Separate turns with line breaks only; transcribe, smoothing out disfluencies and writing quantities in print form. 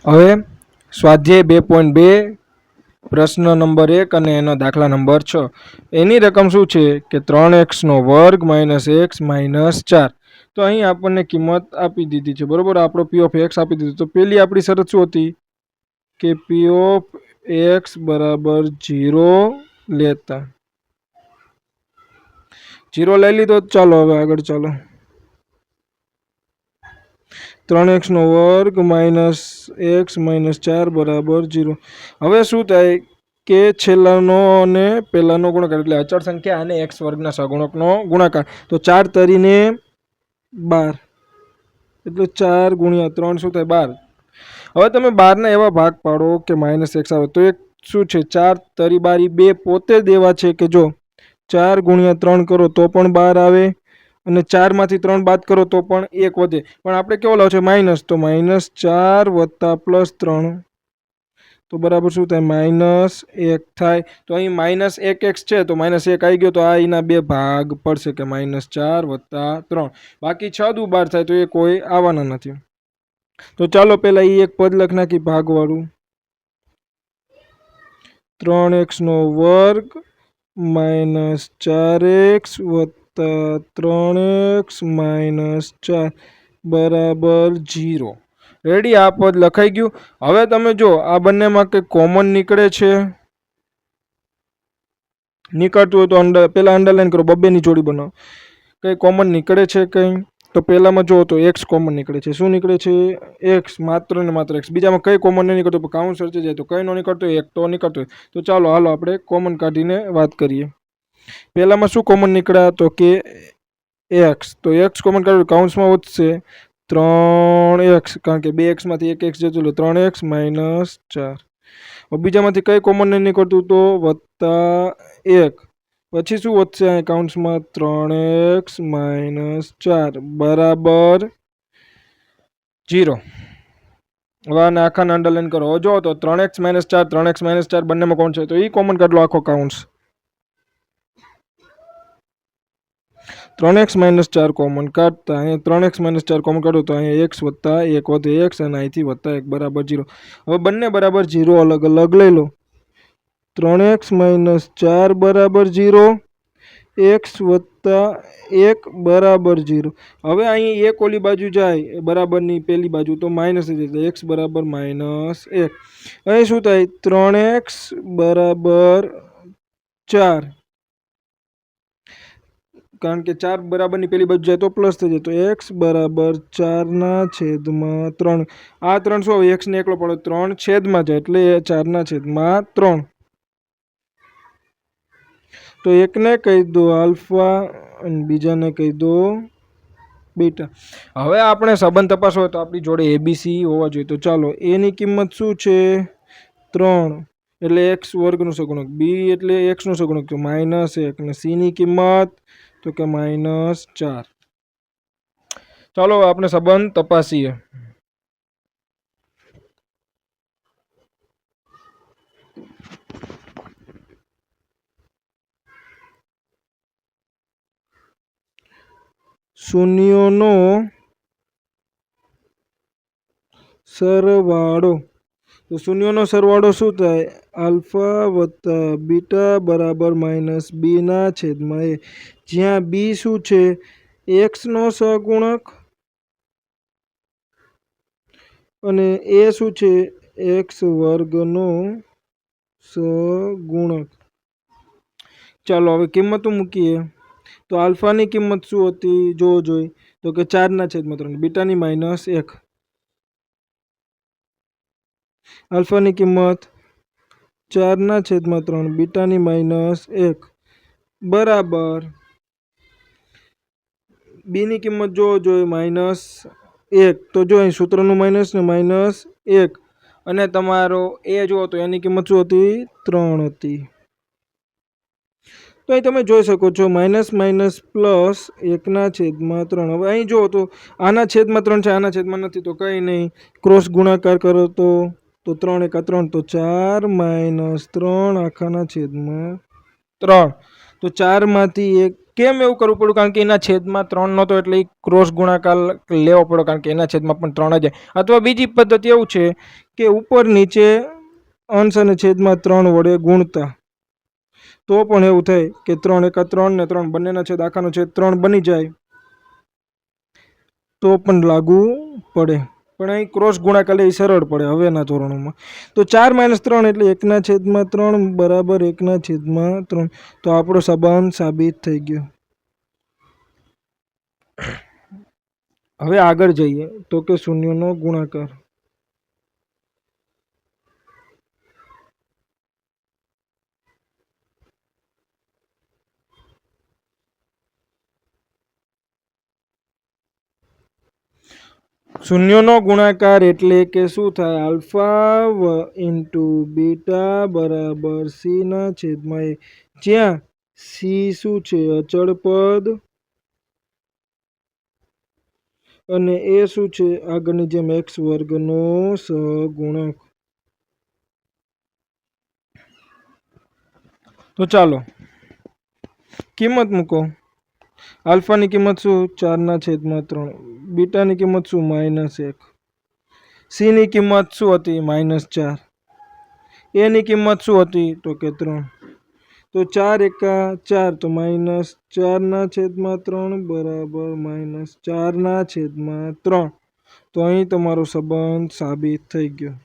હવે સ્વાધ્યાય 2.2 પ્રશ્ન નંબર 1 અને એનો દાખલા નંબર 6 એની રકમ શું છે કે 3x² - x -4 તો અહીં આપણને કિંમત આપી દીધી છે બરોબર આપણો p ઓફ x આપી દીધું તો પેલી આપણી શરત શું હતી કે p ઓફ x બરાબર 0 લેતા 0 લઈ લીધો ચાલો હવે આગળ ચાલો 3x² - x -4 બરાબર 0 હવે શું થાય કે છેલ્લાનો અને પહેલાનો ગુણાકાર એટલે અચળ સંખ્યા અને x વર્ગના સહગુણકનો ગુણાકાર તો 4 તરીને 12 એટલે 4 × 3 શું થાય 12 હવે તમે 12 ના એવા ભાગ પાડો કે -x આવે તો એક શું છે 4 તરી 12 બે પોતે દેવા છે કે જો 4 × 3 કરો તો પણ 12 આવે અને 4 માંથી 3 બાદ કરો તો પણ 1 વધે પણ આપણે કેવો લાવ છે માઈનસ તો -4 વત્તા +3 તો બરાબર શું થાય -1 થાય તો અહીં -1x છે તો -1 આવી ગયો તો આ એના બે ભાગ પડશે કે -4 વત્તા 3 બાકી 6 દુ 12 થાય તો એ કોઈ આવવાના નથી તો ચાલો પહેલા એ એક પદ લખ નાખી ભાગવાળું 3x² -4x વત્તા 3x -4 બરાબર 0 રેડી આ પદ લખાઈ ગયું હવે તમે જો આ બંનેમાં કંઈ કોમન નીકળે છે નીકળતું હોય તો પહેલા અંડરલાઈન કરો બબ્બેની જોડી બનાવો કંઈ કોમન નીકળે છે કંઈ તો પહેલામાં જો તો x કોમન નીકળે છે શું નીકળે છે x માત્ર ને માત્ર x બીજામાં કંઈ કોમન નહીં નીકળતું પણ કાઉન્ટ સર્ચે જાય તો કંઈ ન નીકળતું એક તો નીકળતો તો ચાલો હાલો આપણે કોમન કાઢીને વાત કરીએ પહેલામાં શું કોમન નીકળ્યા તો કે x તો x કોમન કાઢ્યું કાઉન્ટ્સમાં વધશે 3x કારણ કે 2x માંથી 1x જતું એટલે 3x -4 બીજામાંથી કઈ કોમન નહીં નીકળતું તો +1 પછી શું વધશે અહીં કાઉન્ટ્સમાં 3x -4 બરાબર 0 હવે આને આખાને અંડરલાઈન કરો જો તો 3x -4 3x -4 બંનેમાં કોણ છે તો એ કોમન કાઢલો આખો કાઉન્ટ્સ 3x -4 કોમન કાઢતા અહીંયા 3x -4 કોમન કાઢો તો અહીંયા x વત્તા 1 વધે x અને અહીંથી વત્તા 1 બરાબર 0 હવે બંને બરાબર 0 અલગ અલગ લઈ લો 3x -4 બરાબર 0 x વત્તા 1 બરાબર 0 હવે અહીં એક ઓલી બાજુ જાય બરાબરની પેલી બાજુ તો માઇનસ થઈ જશે x બરાબર -1 અહીં શું થાય 3x બરાબર 4 કારણ કે 4 બરાબરની પેલી બાજુ જાય તો પ્લસ થઈ જાય તો x બરાબર 4/3 આ 3 શું x ને એકલો પડે 3 છેદમાં જાય એટલે 4/3 તો એકને કહી દો આલ્ફા અને બીજાને કહી દો બીટા હવે આપણે સંબંધ તપાસવો હોય તો આપણી જોડે એબીસી હોવા જોઈએ તો ચાલો એ ની કિંમત શું છે 3 એટલે x વર્ગનું સહગુણક બી એટલે x નું સહગુણક તો -1 અને સી ની કિંમત તો કે -4 ચાલો આપણે સંબંધ તપાસીએ શૂન્યોનો સરવાળો તો શૂન્યોનો સરવાળો શું થાય આલ્ફા વત્તા બીટા બરાબર -b/a જ્યાં બી શું છે x નો સહગુણક અને એ શું છે x વર્ગનો સહગુણક ચાલો હવે કિંમતો મૂકીએ તો આલ્ફાની કિંમત શું હતી જોવો જોઈએ તો કે 4/3 બીટાની -1 આલ્ફાની કિંમત 4/3 બીટાની -1 બરાબર બીની કિંમત જોવો જોઈએ -1 તો જો અહીં સૂત્રનું માઇનસ ને -1 અને તમારો એ જુઓ તો એની કિંમત શું હતી 3 હતી તો અહીં તમે જોઈ શકો છો -1/3 હવે અહીં જુઓ તો આના છેદમાં 3 છે આના છેદમાં નથી તો કંઈ નહીં ક્રોસ ગુણાકાર કરો તો 3 × 3 તો 4 - 3 આખાના છેદમાં 3 તો 4 માંથી 1 કેમ એવું કરવું પડ્યું? કારણ કે એના છેદમાં 3 નહોતો એટલે એ ક્રોસ ગુણાકાર લેવો પડ્યો, કારણ કે એના છેદમાં પણ 3 જ. અથવા બીજી પદ્ધતિ એવું છે કે ઉપર નીચે અંશ અને છેદમાં 3 વડે ગુણતા, તો પણ એવું થાય કે 3 એકા 3 ને 3 બંનેના છેદ આખાનો છેદ 3 બની જાય, તો પણ લાગુ પડે. પણ અહીં ક્રોસ ગુણાકાર એ સરળ પડે હવેના ધોરણોમાં. તો 4 - 3 એટલે 1/3 બરાબર 1/3. તો આપણો સંબંધ સાબિત થઈ ગયો. હવે આગળ જઈએ તો કે શૂન્યનો ગુણાકાર. શૂન્યનો ગુણાકાર એટલે કે શું થાય? આલ્ફા ઇન્ટુ બીટા બરાબર સી/એ, જ્યાં સી શું છે? અચળ પદ, અને એ શું છે? આગળની જેમ x વર્ગનો સહગુણક. તો ચાલો કિંમત મૂકો. આલ્ફાની કિંમત શું? 4/3. બીટાની કિંમત શું? -1. સીની કિંમત શું હતી? -4. એની કિંમત શું હતી? તો કે 3. તો 4 એકા 4 તો -4/3 બરાબર -4/3. તો અહીં તમારો સંબંધ સાબિત થઈ ગયો.